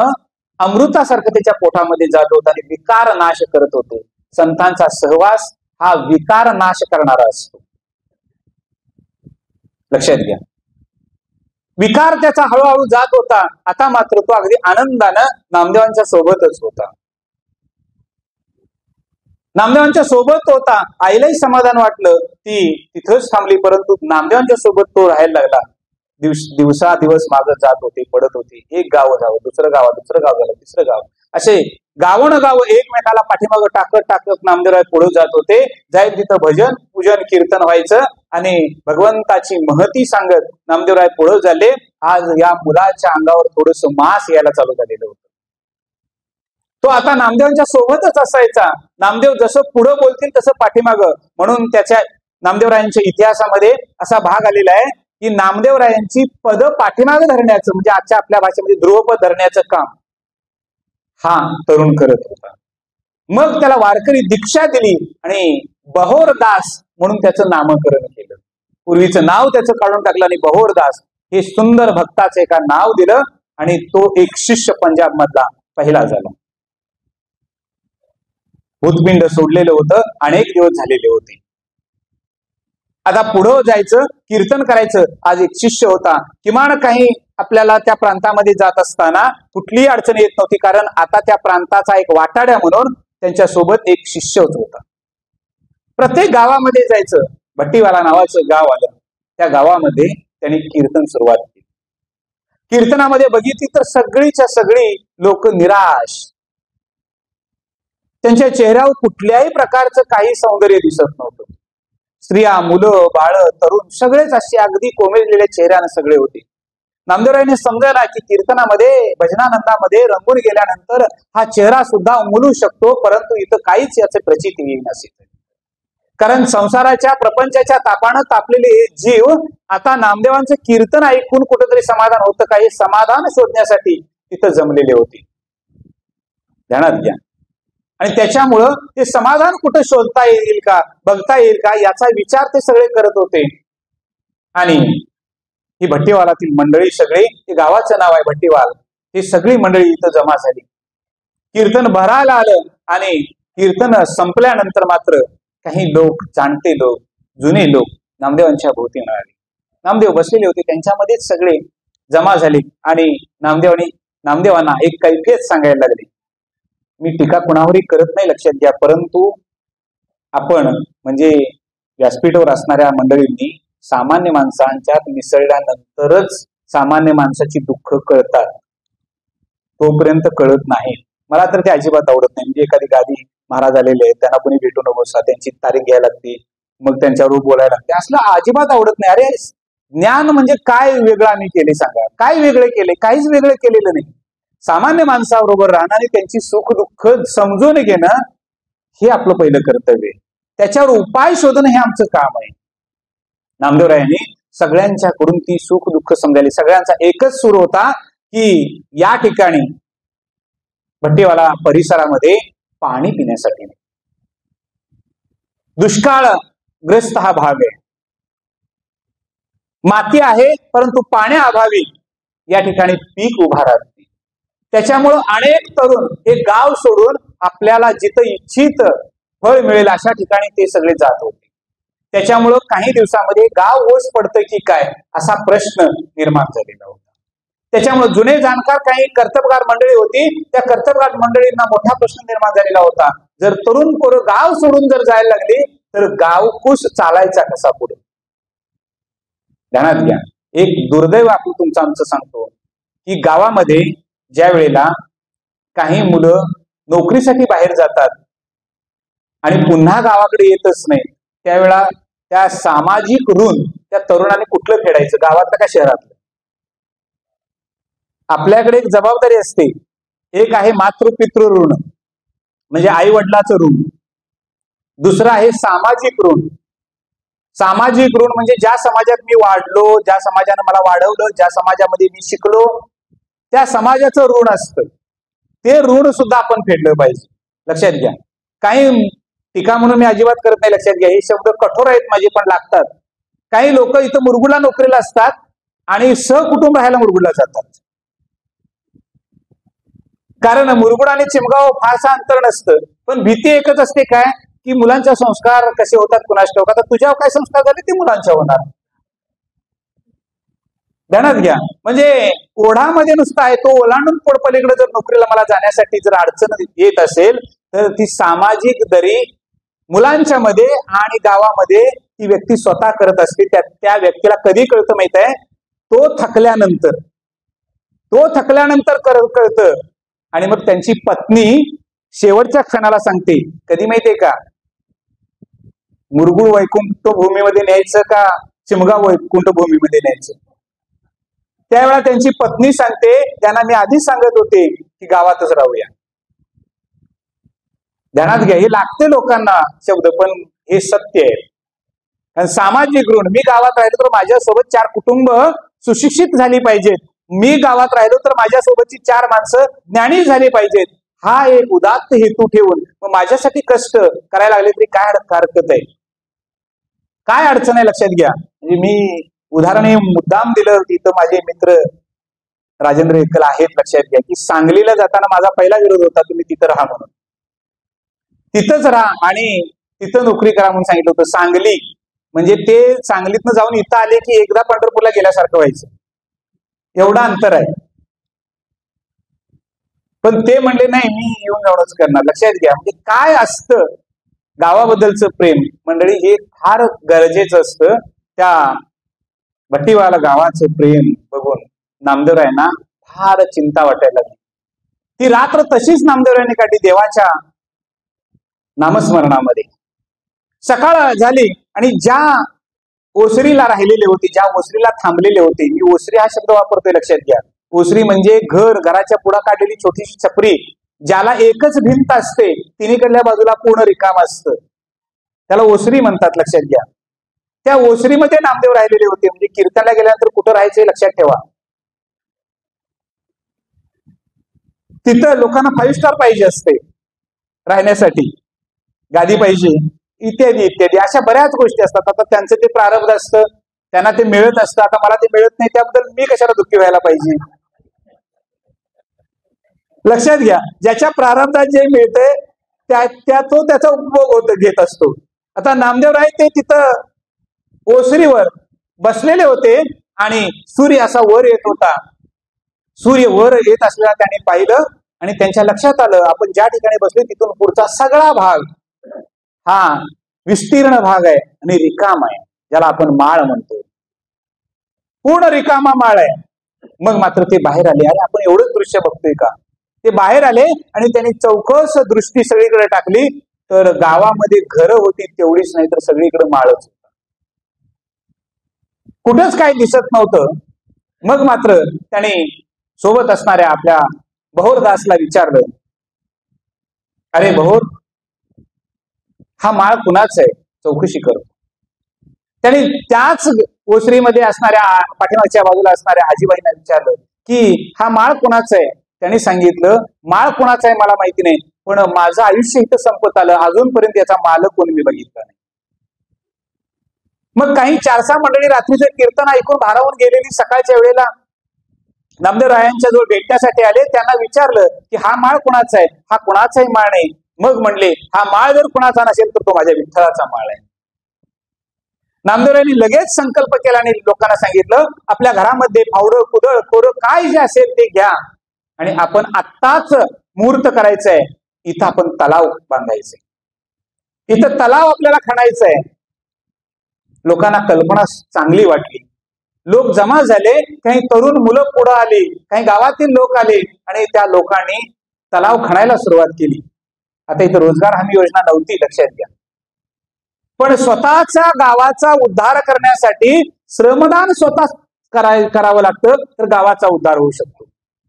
अमृतासारखं त्याच्या पोटामध्ये जात होतं आणि विकार नाश करत होतं. संतांचा सहवास हा विकार नाश करणारा असतो. लक्षात घ्या, विकार त्याचा हळूहळू जात होता. आता मात्र तो अगदी आनंदानं नामदेवांच्या सोबतच होता. नामदेवांच्या सोबत होता, आईलाही समाधान वाटलं, ती तिथंच थांबली, परंतु नामदेवांच्या सोबत तो राहायला लागला. दिवसा दिवस मागं जात होते, पडत होते. एक गाव जावं, दुसरं गाव झालं, तिसरं गाव, असे गावोन गाव एकमेकाला पाठीमागं टाकत नामदेवराय पुढे जात होते. जाईल तिथं भजन पूजन कीर्तन व्हायचं आणि भगवंताची महती सांगत नामदेवराय पुढे झाले. आज या मुलाच्या अंगावर थोडस मास यायला चालू झालेलं होतं. तो आता नामदेवांच्या सोबतच असायचा. नामदेव जसं पुढं बोलतील तसं पाठीमागं. म्हणून त्याच्या नामदेवरायांच्या इतिहासामध्ये असा भाग आलेला आहे की नामदेवरायांची पद पाठीमागे धरण्याचं, म्हणजे आजच्या आपल्या भाषेमध्ये ध्रुवपद धरण्याचं काम हा तरुण करत होता. मग त्याला वारकरी दीक्षा दिली आणि बहोरदास म्हणून त्याचं नामकरण केलं. पूर्वीचं नाव त्याचं काढून टाकलं आणि बहोरदास हे सुंदर भक्ताचं एका नाव दिलं आणि तो एक शिष्य पंजाब मधला पहिला झाला. भूतपिंड सोडलेलं होतं, अनेक दिवस झालेले होते. आता पुढं जायचं, कीर्तन करायचं. आज एक शिष्य होता. किमान काही आपल्याला त्या प्रांतामध्ये जात असताना कुठलीही अडचण येत नव्हती, कारण आता त्या प्रांताचा एक वाटाड्या म्हणून त्यांच्या सोबत एक शिष्य होता. प्रत्येक गावामध्ये जायचं. भट्टीवाला नावाचं गाव आलं. त्या गावामध्ये त्यांनी कीर्तन सुरुवात केली. कीर्तनामध्ये बघितली तर सगळीच्या सगळी लोक निराश. त्यांच्या चेहऱ्यावर कुठल्याही प्रकारचं काही सौंदर्य दिसत नव्हतं. स्त्रिया, मुलं, बाळ, तरुण सगळेच असे अगदी कोमेजलेल्या चेहऱ्यानं सगळे होते. नामदेवरायाने समजला की कीर्तनामध्ये भजनानंदामध्ये रंगून गेल्यानंतर हा चेहरा सुद्धा उमलू शकतो, परंतु इथं काहीच याचे प्रचिती येईल नसे. कारण संसाराच्या प्रपंचाच्या तापानं तापलेले जीव आता नामदेवांचं कीर्तन ऐकून कुठेतरी समाधान होतं का, हे समाधान शोधण्यासाठी तिथं जमलेले होते. ध्यानात घ्या. आणि त्याच्यामुळं ते समाधान कुठं शोधता येईल का, बघता येईल का, याचा विचार ते सगळे करत होते. आणि ही भट्टीवालातील मंडळी सगळी, हे गावाचं नाव आहे भट्टीवाल, ही सगळी मंडळी इथं जमा झाली. कीर्तन भरायला आलं आणि कीर्तन संपल्यानंतर मात्र काही लोक, जाणते लोक, जुने लोक नामदेवांच्या भोवती मिळाले. नामदेव बसलेले होते, त्यांच्यामध्येच सगळे जमा झाले आणि नामदेवांना एक कैफियत सांगायला लागले. मी टीका कुणावरही करत नाही, लक्षात घ्या, परंतु आपण म्हणजे व्यासपीठावर असणाऱ्या मंडळींनी सामान्य माणसांच्यात मिसळल्यानंतरच सामान्य माणसाची दुःख कळतात, तोपर्यंत कळत नाही. मला तर ते अजिबात आवडत नाही. म्हणजे एखादी गादी महाराज आलेले आहेत, त्यांना कोणी भेटू नको, त्यांची तारीख घ्यायला लागते, मग त्यांच्यावर बोलायला लागते, असलं अजिबात आवडत नाही. अरे ज्ञान म्हणजे काय वेगळं आम्ही केले सांगा, काय वेगळे केले? काहीच वेगळं केलेलं नाही. सामान्य माणसाबरोबर राहणं आणि त्यांची सुख दुःख समजून घेणं हे आपलं पहिलं कर्तव्य आहे. त्याच्यावर उपाय शोधणं हे आमचं काम आहे. नामदेवरायांनी सगळ्यांच्याकडून ती सुख दुःख समजायली. सगळ्यांचा एकच सूर होता की या ठिकाणी भट्टीवाला परिसरामध्ये पाणी पिण्यासाठी नाही. दुष्काळग्रस्त हा भाग आहे. माती आहे, परंतु पाण्याअभावी या ठिकाणी पीक उभा राहत नाही. त्याच्यामुळं अनेक तरुण हे गाव सोडून आपल्याला जिथं इच्छित फळ मिळेल अशा ठिकाणी ते सगळे जात होते. त्याच्यामुळं काही दिवसामध्ये गाव ओस पडतं की काय असा प्रश्न निर्माण झालेला होता. त्याच्यामुळे जुने जाणकार काही कर्तबगार मंडळी होती, त्या कर्तबगार मंडळींना मोठा प्रश्न निर्माण झालेला होता. जर तरुण पोरं गाव सोडून जर जायला लागली तर गावकुश चालायचा कसा पुढे? ध्यानात घ्या. एक दुर्दैव आपण तुमचं आमचं सांगतो की गावामध्ये ज्या वेळेला काही मुलं नोकरीसाठी बाहेर जातात आणि पुन्हा गावाकडे येतच नाही, त्यावेळेला त्या सामाजिक ऋण त्या तरुणाने कुठलं फेडायचं, गावातलं का शहरातलं? आपल्याकडे एक जबाबदारी असते. एक आहे मातृपितृ ऋण म्हणजे आई वडिलाचं ऋण, दुसरं आहे सामाजिक ऋण. सामाजिक ऋण म्हणजे ज्या समाजात मी वाढलो, ज्या समाजाने मला वाढवलं, ज्या समाजामध्ये मी शिकलो, त्या समाजाचं ऋण असतं. ते ऋण सुद्धा आपण फेडलं पाहिजे. लक्षात घ्या. काही टीका म्हणून मी अजिबात करत नाही, लक्षात घ्या. हे शब्द कठोर आहेत माझे, पण लागतात. काही लोक इथं मुरगुडला नोकरीला असतात आणि सहकुटुंब राहायला मुरगुडला जातात. कारण मुरगुड आणि चिमगाव फारसा अंतर नसतं, पण भीती एकच असते काय की मुलांचे संस्कार कसे होतात कुणास ठाऊक. आता तुझ्यावर काय संस्कार झाले ते मुलांच्या होणार. ध्यानात घ्या. म्हणजे ओढामध्ये नुसता आहे, तो ओलांडून पलीकडे जर नोकरीला मला जाण्यासाठी जर अडचण येत असेल तर ती सामाजिक दरी मुलांच्या मध्ये आणि गावामध्ये ती व्यक्ती स्वतः करत असते. त्या व्यक्तीला कधी कळतं माहित आहे? तो थकल्यानंतर कळतं. आणि मग त्यांची पत्नी शेवटच्या क्षणाला सांगते. कधी माहितीये का? मुरगुळ वैकुंठ भूमीमध्ये न्यायचं का चिमगाव वैकुंठ भूमीमध्ये न्यायचं? त्यावेळेला त्यांची पत्नी सांगते, त्यांना मी आधीच सांगत होते की गावातच राहूया. ध्यानात घ्या, हे लागते लोकांना शब्द, पण हे सत्य आहे. आणि सामाजिक ऋण, मी गावात राहिलो तर माझ्यासोबत 4 कुटुंब सुशिक्षित झाली पाहिजेत, मी गावात राहिलो तर माझ्यासोबतची 4 माणसं ज्ञानी झाली पाहिजेत, हा एक उदात्त हेतू ठेवून मग माझ्यासाठी कष्ट करायला लागले तरी काय हरकत आहे? काय अडचण आहे? लक्षात घ्या. म्हणजे मी उदाहरण हे मुद्दाम दिलं. तिथं माझे मित्र राजेंद्र एकल आहेत. लक्षात घ्या की सांगलीला जाताना माझा पहिला विरोध होता, तुम्ही तिथं राहा म्हणून. तिथंच राहा आणि तिथं नोकरी करा म्हणून सांगितलं होतं. सांगली म्हणजे ते सांगलीतनं जाऊन इथं आले की एकदा पंढरपूरला गेल्यासारखं व्हायचं, एवढं अंतर आहे. पण ते म्हणले नाही, मी येऊन जाऊनच करणार. लक्षात घ्या, म्हणजे काय असतं गावाबद्दलचं प्रेम मंडळी, हे फार गरजेचं असतं. त्या भट्टीवाला गावाचं प्रेम बघून नामदेवरायांना फार चिंता वाटायला लागली. ती रात्र तशीच नामदेवरायांनी काढली देवाच्या नामस्मरणामध्ये. सकाळ झाली आणि ज्या ओसरीला राहिलेले होते, ज्या ओसरीला थांबलेले होते, मी ओसरी हा शब्द वापरतोय, लक्षात घ्या. ओसरी म्हणजे घराच्या पुढे काढलेली छोटीशी छपरी, ज्याला एकच भिंत असते, तिन्हीकडल्या बाजूला पूर्ण रिकाम असतं, त्याला ओसरी म्हणतात. लक्षात घ्या, त्या ओसरीमध्ये नामदेव राहिलेले होते. म्हणजे कीर्तनाला गेल्यानंतर कुठं राहायचं लक्षात ठेवा. तिथं लोकांना 5 स्टार पाहिजे असते राहण्यासाठी, गादी पाहिजे, इत्यादी इत्यादी अशा बऱ्याच गोष्टी असतात. आता त्यांचं ते प्रारब्ध असतं, त्यांना ते मिळत असतं. आता मला ते मिळत नाही, त्याबद्दल मी कशाला दुःखी व्हायला पाहिजे? लक्षात घ्या, ज्याच्या प्रारब्धात जे मिळतंय तो त्याचा उपभोग घेत असतो. आता नामदेवराय ते तिथं ओसरीवर बसलेले होते आणि सूर्य असा वर येत होता. सूर्य वर येत असलेला त्यांनी पाहिलं आणि त्यांच्या लक्षात आलं, आपण ज्या ठिकाणी बसले तिथून पुढचा सगळा भाग हा विस्तीर्ण भाग आहे आणि रिकाम आहे, ज्याला आपण माळ म्हणतो. पूर्ण रिकामा माळ आहे. मग मात्र ते बाहेर आले. अरे आपण एवढंच दृश्य बघतोय का? ते बाहेर आले आणि त्यांनी चौकस दृष्टी सगळीकडे टाकली, तर गावामध्ये घरं होती तेवढीच नाही तर सगळीकडे माळच होता, कुठंच काही दिसत नव्हतं. मग मात्र त्याने सोबत असणाऱ्या आपल्या बहोरदासला विचारलं, अरे बहोर, हा माळ कुणाच आहे? चौकशी करतो. त्याने त्याच ओसरीमध्ये असणाऱ्या पाठीमागच्या बाजूला असणाऱ्या आजीबाईंना विचारलं की हा माळ कुणाचा आहे? त्यांनी सांगितलं, माळ कुणाचा आहे मला माहिती नाही, पण माझं आयुष्य इथं संपत आलं, अजूनपर्यंत याचा मालक कोणी मी बघितला नाही. मग काही 4-6 मंडळी रात्रीचं कीर्तन ऐकून भारावून गेलेली सकाळच्या वेळेला नामदेवरायांच्या जवळ भेटण्यासाठी आले. त्यांना विचारलं की हा माळ कुणाचा आहे? हा कुणाचाही माळ नाही. मग म्हणले, हा माळ जर कुणाचा नसेल तर तो माझ्या विठ्ठलाचा माळ आहे. नामदेवरायांनी लगेच संकल्प केला आणि लोकांना सांगितलं, आपल्या घरामध्ये फावडं कुदळ कोरं काय जे असेल ते घ्या आणि आपण आत्ताच मुहूर्त करायचंय, इथं आपण तलाव बांधायचंय, इथं तलाव आपल्याला खणायचा आहे. लोकांना कल्पना चांगली वाटली. लोक जमा झाले, काही तरुण मुलं पुढे आली, काही गावातील लोक आले आणि त्या लोकांनी तलाव खणायला सुरुवात केली. आता इथं रोजगार हमी योजना नव्हती, लक्षात घ्या, पण स्वतःच्या गावाचा उद्धार करण्यासाठी श्रमदान स्वतः करावं लागतं, तर गावाचा उद्धार होऊ शकतो.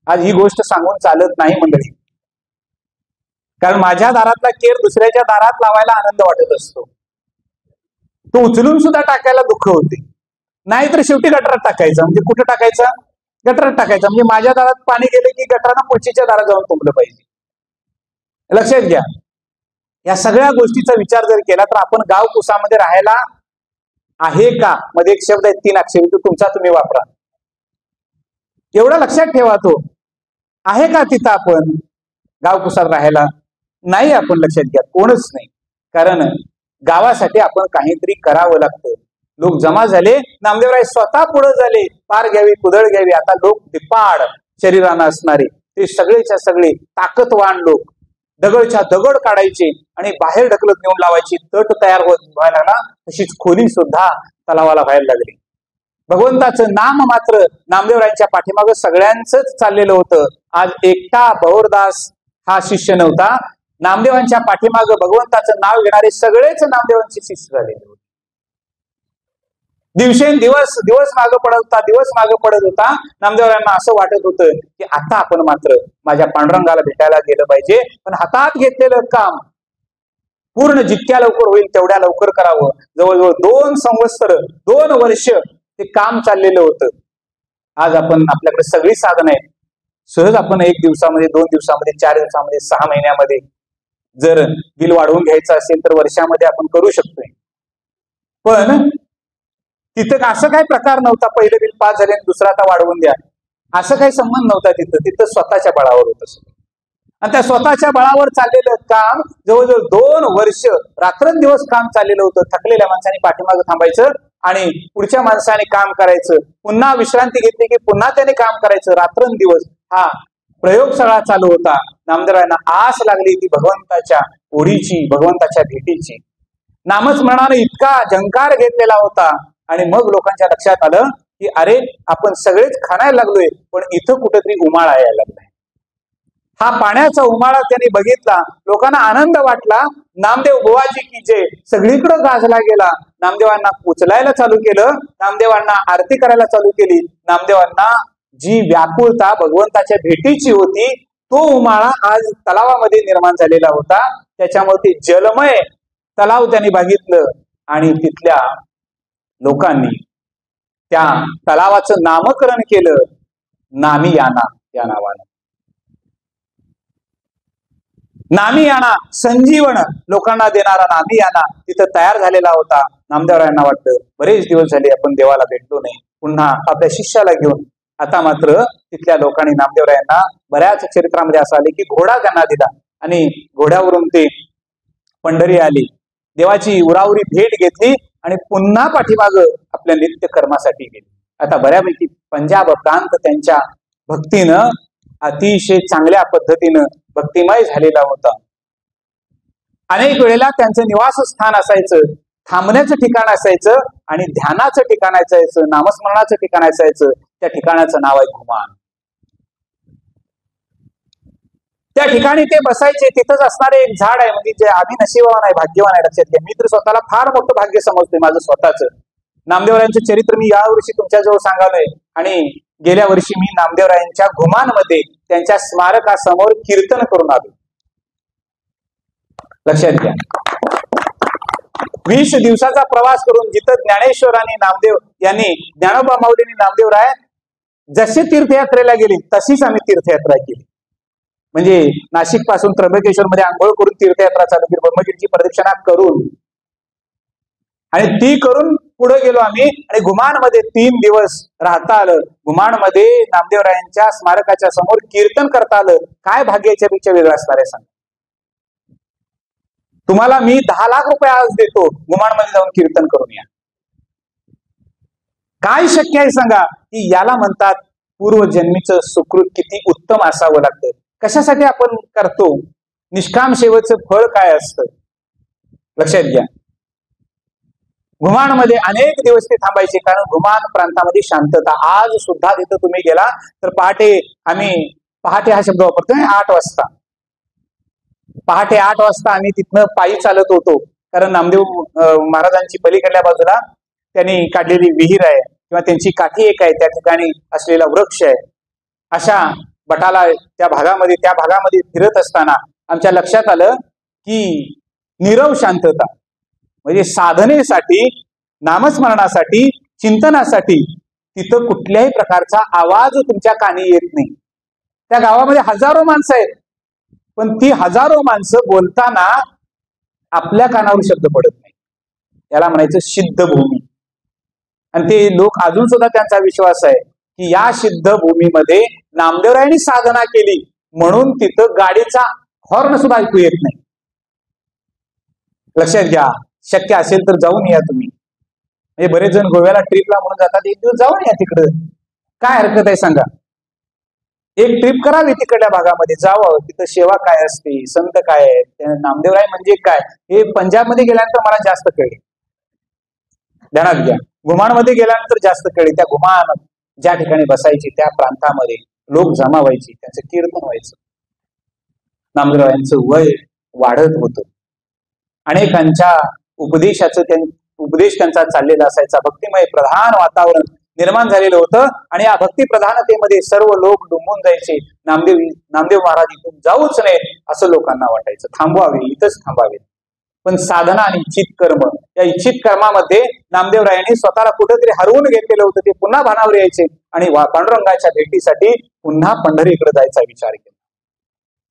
आज ही गोष्ट सांगून चालत नाही मंडळी, कारण माझ्या दारातला केर दुसऱ्याच्या दारात लावायला आनंद वाटत असतो, तो उचलून सुद्धा टाकायला दुःख होते. नाहीतर शेवटी गटारात टाकायचा. म्हणजे कुठं टाकायचा? गटारात टाकायचा. म्हणजे माझ्या दारात पाणी गेले की गटारानं पुढच्या दारात जाऊन तुंबलं पाहिजे. लक्षात घ्या, या सगळ्या गोष्टीचा विचार जर केला तर आपण गाव कुसामध्ये राहायला आहे का मध्ये एक शब्द आहे 3 अक्षरी, तो तुमचा तुम्ही वापरा. एवढं लक्षात ठेवा, तो आहे का तिथं आपण गाव कुसात राहायला? नाही. आपण लक्षात घ्या, कोणच नाही. कारण गावासाठी आपण काहीतरी करावं लागतं. लोक जमा झाले, नामदेवराय स्वतः पुढे झाले, पार घ्यावी कुदळ घ्यावी. आता लोक दिपाड शरीरानं असणारे, ते सगळेच्या सगळे ताकदवान लोक दगडच्या दगड काढायचे आणि बाहेर ढकलत नेऊन लावायची. तट तयार व्हायला लागला, तशीच खोली सुद्धा तलावाला व्हायला लागली. भगवंताचं नाम मात्र नामदेवरायांच्या पाठीमागं सगळ्यांचंच चाललेलं होतं. आज एकटा बहोरदास हा शिष्य नव्हता. नामदेवांच्या पाठीमागं भगवंताचं नाव घेणारे सगळेच नामदेवांचे शिष्य झालेले होते. दिवसेंदिवस दिवस मागं पडत होता. नामदेवरायांना असं वाटत होतं की आता आपण मात्र माझ्या पांडुरंगाला भेटायला गेलं पाहिजे, पण हातात घेतलेलं काम पूर्ण जितक्या लवकर होईल तेवढ्या लवकर करावं. जवळजवळ 2 संवत्सर 2 वर्ष ते काम चाललेलं होतं. आज आपल्याकडे सगळी साधनं आहेत. सहज आपण 1 दिवसामध्ये, 2 दिवसामध्ये, 4 दिवसामध्ये, 6 महिन्यामध्ये जर बिल वाढवून घ्यायचं असेल तर वर्षामध्ये आपण करू शकतोय. पण तिथं असं काही प्रकार नव्हता. पहिलं बिल पास झाले दुसरा आता वाढवून द्या, असं काही संबंध नव्हता. तिथं स्वतःच्या बळावर होतं. आणि त्या स्वतःच्या बळावर चाललेलं काम जवळजवळ 2 वर्ष रात्रंदिवस काम चाललेलं होतं. थकलेल्या माणसाने पाठीमागं थांबायचं आणि पुढच्या माणसाने काम करायचं. पुन्हा विश्रांती घेतली की पुन्हा त्याने काम करायचं. रात्रंदिवस हा प्रयोग सगळा चालू होता. नामदेवरायांना आस लागली ती भगवंताच्या ओढीची, भगवंताच्या भेटीची. नामस्मरणाने इतका झंकार घेतलेला होता. आणि मग लोकांच्या लक्षात आलं की अरे आपण सगळेच खाण्याला लागलोय, पण इथं कुठेतरी उमाळा यायला लागलाय. हा पाण्याचा उमाळा त्यांनी बघितला. लोकांना आनंद वाटला. नामदेव बुवाजी की जय सगळीकडे गाजला गेला. नामदेवांना उचलायला चालू केलं. नामदेवांना आरती करायला चालू केली. नामदेवांना जी व्याकुळता भगवंताच्या भेटीची होती तो उमाळा आज तलावामध्ये निर्माण झालेला होता. त्याच्यामुळे ते जलमय तलाव त्यांनी बघितलं आणि तिथल्या लोकांनी त्या तलावाचं नामकरण केलं नामियाना या नावानं. नामियाना संजीवन लोकांना देणारा नामियाना तिथं तयार झालेला होता. नामदेवरायांना वाटलं बरेच दिवस झाले आपण देवाला भेटलो नाही, पुन्हा आपल्या शिष्याला घेऊन. आता मात्र तिथल्या लोकांनी नामदेवरायांना बऱ्याच चरित्रामध्ये असं आले की घोडा त्यांना दिला आणि घोड्यावरून ते पंढरी आली. देवाची उरावरी भेट घेतली आणि पुन्हा पाठीमागं आपल्या नित्य कर्मासाठी गेली. आता बऱ्यापैकी पंजाब प्रांत त्यांच्या भक्तीनं अतिशय चांगल्या पद्धतीनं भक्तिमय झालेला होता. अनेक वेळेला त्यांचं निवासस्थान असायचं, थांबण्याचं ठिकाण असायचं आणि ध्यानाचं ठिकाण असायचं, नामस्मरणाचं ठिकाण असायचं. त्या ठिकाणाचं नाव आहे घुमान. त्या ठिकाणी ते बसायचे. तिथंच असणारे एक झाड आहे, म्हणजे जे आम्ही नशिबवान आहे, भाग्यवान आहे. लक्षात घ्या, मी तर स्वतःला फार मोठं भाग्य समजतोय माझं स्वतःच. नामदेवरायांचं चरित्र मी यावर्षी तुमच्याजवळ सांगालोय आणि गेल्या वर्षी मी नामदेवरायांच्या घुमानमध्ये त्यांच्या स्मारकासमोर कीर्तन करून आलो. लक्षात घ्या, 20 दिवसाचा प्रवास करून जिथं ज्ञानेश्वर आणि नामदेव यांनी ज्ञानोबा माऊलींनी नामदेवराय जसे तीर्थयात्रेला गेली तशीच आम्ही तीर्थयात्रा केली. म्हणजे नाशिक पासून त्र्यंबकेश्वर मध्ये आंघोळ करून तीर्थयात्रा चालू केली, ब्रह्मगिरीची प्रदक्षिणा करून, आणि ती करून पुढे गेलो आम्ही. आणि घुमानमध्ये 3 दिवस राहता आलं. घुमानमध्ये नामदेवरायांच्या स्मारकाच्या समोर कीर्तन करता आलं. काय भाग्याच्या पेक्षा वेगळं असणार आहे सांग. तुम्हाला मी 10 लाख रुपये आज देतो, घुमानमध्ये जाऊन कीर्तन करून या. काय शक्य आहे सांगा. की याला म्हणतात पूर्वजन्मीचं सुकृत किती उत्तम असावं लागतं. कशासाठी आपण करतो, निष्काम सेवेचं फळ काय असतं लक्षात घ्या. घुमानमध्ये अनेक दिवस ते थांबायचे, कारण घुमान प्रांतामध्ये शांतता. आज सुद्धा तिथं तुम्ही गेला तर पहाटे हा शब्द वापरतोय 8 वाजता. पहाटे 8 वाजता आम्ही तिथनं पायी चालत होतो, कारण नामदेव महाराजांची पलीकडल्या बाजूला त्यांनी काढलेली विहीर आहे किंवा त्यांची काठी एक आहे, त्या ठिकाणी असलेला वृक्ष आहे. अशा बटाला त्या भागामध्ये फिरत असताना आमच्या लक्षात आलं की नीरव शांतता, म्हणजे साधनेसाठी, नामस्मरणासाठी, चिंतनासाठी तिथं कुठल्याही प्रकारचा आवाज तुमच्या कानी येत नाही. त्या गावामध्ये हजारो माणसं आहेत, पण ती हजारो माणसं बोलताना आपल्या कानावर शब्द पडत नाही. याला म्हणायचं सिद्ध भूमी. आणि ते लोक अजून सुद्धा त्यांचा विश्वास आहे की या सिद्ध भूमीमध्ये नामदेवरायांनी साधना केली म्हणून तिथं गाडीचा हॉर्न सुद्धा ऐकू येत नाही. लक्षात घ्या, शक्य असेल तर जाऊन या तुम्ही. म्हणजे बरेच जण गोव्याला ट्रिपला म्हणून जातात, एक दिवस जाऊन या तिकडं, काय हरकत आहे सांगा. एक ट्रिप करावी तिकडल्या भागामध्ये, जावं, तिथं सेवा काय असते, संत काय आहेत, नामदेवराय म्हणजे काय, हे पंजाबमध्ये गेल्यानंतर मला जास्त कळले. ध्यानात घ्या, घुमाणमध्ये गेल्यानंतर जास्त कळले. त्या घुमान ज्या ठिकाणी बसायची त्या प्रांतामध्ये लोक जमा व्हायची, त्यांचं कीर्तन व्हायचं. नामदेवरायांचं वय वाढत होतं. अनेकांच्या उपदेश त्यांचा चाललेला असायचा. भक्तिमय प्रधान वातावरण निर्माण झालेलं होतं आणि या भक्ती प्रधानतेमध्ये सर्व लोक डुंबून जायचे. नामदेव महाराज इथून जाऊच नये असं लोकांना वाटायचं. थांबवावे, इथंच थांबावे. पण साधना आणि इच्छित कर्म, या इच्छित कर्मामध्ये नामदेवरायांनी स्वतःला कुठेतरी हरवून घेतलेलं होतं. ते पुन्हा भानावर यायचे आणि पांडुरंगाच्या भेटीसाठी पुन्हा पंढरीकडे जायचा विचार केला.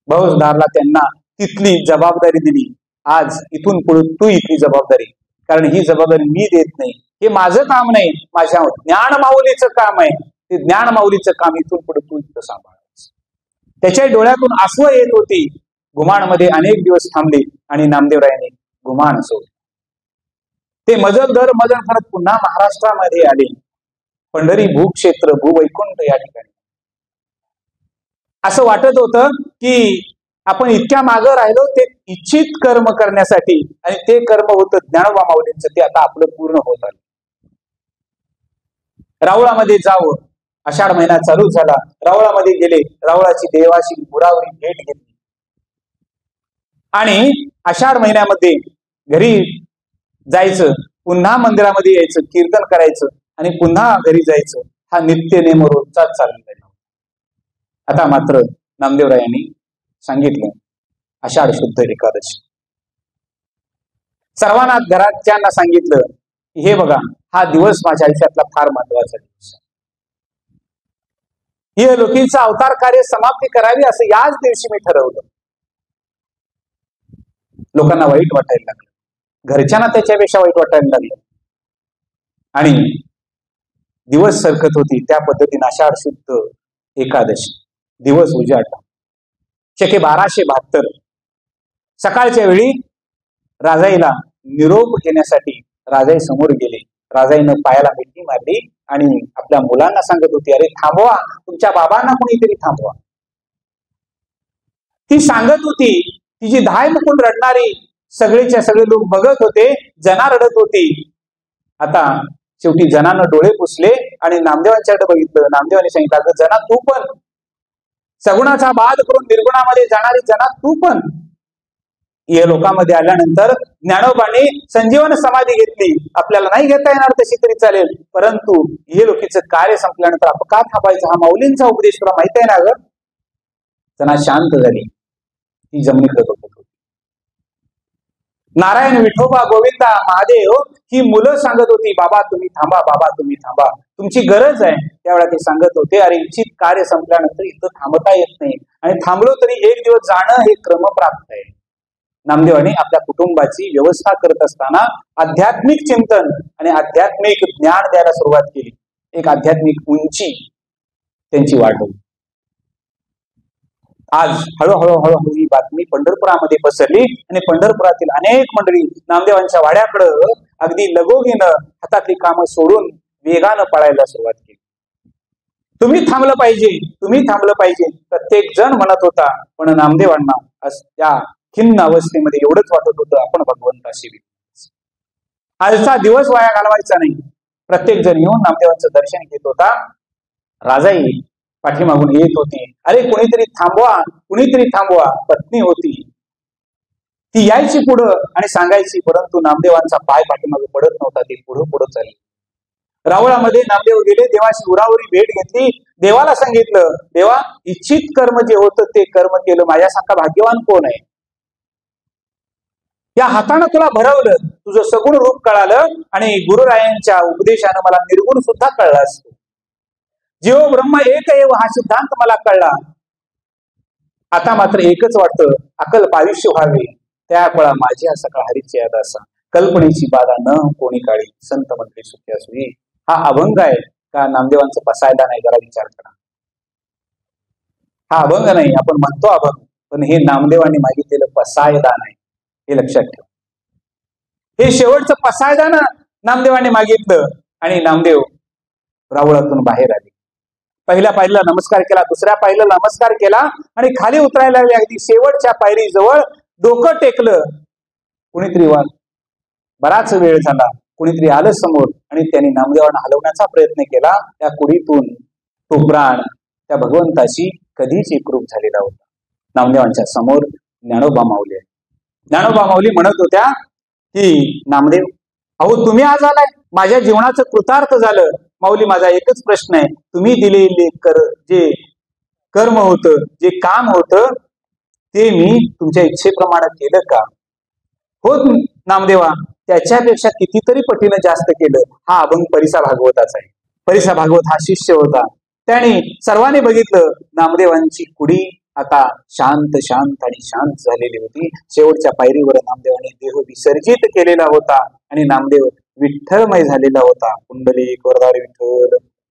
बहुजदारला त्यांना तिथली जबाबदारी दिली. आज इथून पुढे तू इथली जबाबदारी, कारण ही जबाबदारी मी देत नाही, हे माझं काम नाही, माझ्या ज्ञान माऊलीचं काम आहे. ते ज्ञान माऊलीचं काम इथून पुढे तू इथं सांभाळायचं. त्याच्या डोळ्यातून आसवं येत होती. घुमाणमध्ये अनेक दिवस थांबले आणि नामदेवरायांनी घुमान सोडले. ते मजल करत पुन्हा महाराष्ट्रामध्ये आले. पंढरी भूक्षेत्र, भूवैकुंठ या ठिकाणी. असं वाटत होतं की आपण इतक्या मागं राहिलो ते इच्छित कर्म करण्यासाठी, आणि ते कर्म होतं ज्ञानोबा माऊलींचं, ते आता आपलं पूर्ण होत आलं. रावळामध्ये जावं, आषाढ महिना चालू झाला. रावळामध्ये गेले, रावळाची देवाशी मुरावरी भेट घेतली आणि आषाढ महिन्यामध्ये घरी जायचं, पुन्हा मंदिरामध्ये यायचं, कीर्तन करायचं आणि पुन्हा घरी जायचं. हा नित्य नेम रोजचाच चाललेला आहे. आता मात्र नामदेवरायांनी सांगितलं, आषाढ शुद्ध एकादशी. सर्वांना घराच्यांना सांगितलं की हे बघा, हा दिवस माझ्या आयुष्यातला फार महत्वाचा दिवस आहे. हे लोकीचा अवतार कार्य समाप्ती करावी असं याच दिवशी मी ठरवलं. लोकांना वाईट वाटायला लागलं, घरच्यांना त्याच्यापेक्षा वाईट वाटायला लागलं आणि दिवस सरकत होती. त्या पद्धतीने आषाढ शुद्ध एकादशी दिवस उजाडला. शके 1272 सकाळच्या वेळी राजाईला निरोप घेण्यासाठी राजाई समोर गेले. राजाईनं पायाला मिठी मारली आणि आपल्या मुलांना सांगत होती, अरे थांबवा, तुमच्या बाबांना कोणीतरी थांबवा. ती सांगत होती, तिची धाय मुकून रडणारी सगळेच्या सगळे लोक बघत होते. जना रडत होती. आता शेवटी जनानं डोळे पुसले आणि नामदेवांच्याकडे बघितलं. नामदेवांनी सांगितलं, अगं जना, तू पण सगुणाचा बाद करून निर्गुणामध्ये जाणारी जना, तू पण. या लोकांमध्ये आल्यानंतर ज्ञानोबाने संजीवन समाधी घेतली. आपल्याला नाही घेता येणार तशी तरी चालेल, परंतु हे लोकीचं कार्य संपल्यानंतर आपण का थांबायचं, हा माऊलींचा उपदेश तुला माहित आहे ना ग. जना शांत झाली. ती जमिनीकडे बघत होती. नारायण, विठोबा, गोविंदा, महादेव ही मुलं सांगत होती, बाबा तुम्ही थांबा, बाबा तुम्ही थांबा, तुमची गरज आहे. त्यावेळेला ते सांगत होते, अरे इच्छित कार्य संपल्यानंतर इथं थांबता येत नाही, आणि थांबलो तरी एक दिवस जाणं हे क्रमप्राप्त आहे. नामदेवांनी आपल्या कुटुंबाची व्यवस्था करत असताना आध्यात्मिक चिंतन आणि आध्यात्मिक ज्ञान द्यायला सुरुवात केली. एक आध्यात्मिक उंची त्यांची वाढवली. आज हळूहळू ही बातमी पंढरपुरामध्ये पसरली आणि पंढरपुरातील अनेक मंडळी नामदेवांच्या वाड्याकडं अगदी लगोगीनं हातातली कामं सोडून वेगानं पळायला सुरुवात केली. तुम्ही थांबलं पाहिजे, तुम्ही थांबलं पाहिजे, प्रत्येक जण म्हणत होता. पण नामदेवांना त्या खिन्न अवस्थेमध्ये एवढंच वाटत होतं, आपण भगवंताशी आजचा दिवस वाया घालवायचा नाही. प्रत्येक जण येऊन नामदेवांचं दर्शन घेत होता. राजाई पाठीमागून येत होती. अरे कुणीतरी थांबवा, कुणीतरी थांबवा. पत्नी होती, ती यायची पुढं आणि सांगायची, परंतु नामदेवांचा पाय पाठीमागे पडत नव्हता. ते पुढं पुढं चालले. रावळामध्ये नामदेव गेले, देवाशी उरावरी भेट घेतली. देवाला सांगितलं, देवा इच्छित कर्म जे होतं ते कर्म केलं, माझ्यासारखा भाग्यवान कोण आहे. या हातानं तुला भरवलं, तुझं सगुण रूप कळालं आणि गुरुरायांच्या उपदेशानं मला निर्गुण सुद्धा कळला असतो. जीव ब्रह्म एक एव हा सिद्धांत मला कळला. आता मात्र एकच वाटतं, अकल्प आयुष्य व्हावे, त्या पळा माझी सकाळ हरीची याद असा, कल्पनेची बाधा न कोणी काळी, संत मंत्री सुखी असुरी. हा अभंग आहे का नामदेवांचं पसायदा नाही, जरा विचार करा. हा अभंग नाही, आपण म्हणतो अभंग, पण हे नामदेवांनी मागितलेलं पसायदान आहे, हे लक्षात ठेवा. हे शेवटचं पसायदान नामदेवांनी मागितलं आणि नामदेव रावळातून बाहेर आले. पहिल्या पायरीला नमस्कार केला, दुसऱ्या पायरीला नमस्कार केला आणि खाली उतरायला लागले. अगदी शेवटच्या पायरीजवळ डोकं टेकलं. कुणीतरी बराच वेळ झाला, कुणीतरी आलं समोर आणि त्यांनी नामदेवांना हलवण्याचा प्रयत्न केला. त्या कुडीतून तो प्राण त्या भगवंताशी कधीच एकरूप झालेला होता. नामदेवांच्या समोर ज्ञानोबा माऊली. ज्ञानोबा माऊली म्हणत होत्या की नामदेव, अहो तुम्ही आज आलाय, माझ्या जीवनाचं कृतार्थ झालं. माऊली, माझा एकच प्रश्न आहे, तुम्ही दिलेले जे कर्म होतं, जे काम होतं, ते मी तुमच्या इच्छेप्रमाणे केलं का? हो नामदेवा, त्याच्यापेक्षा कितीतरी पटीनं जास्त केलं. हा अभंग परिसा भागवताचा आहे. परिसा भागवत हा शिष्य होता. त्याने सर्वांनी बघितलं, नामदेवांची कुडी आता शांत शांत आणि शांत झालेली होती. शेवटच्या पायरीवर नामदेवाने देह विसर्जित केलेला होता आणि नामदेव विठ्ठलमय झालेला होता. कुंडलिक वरदारी विठ्ठल.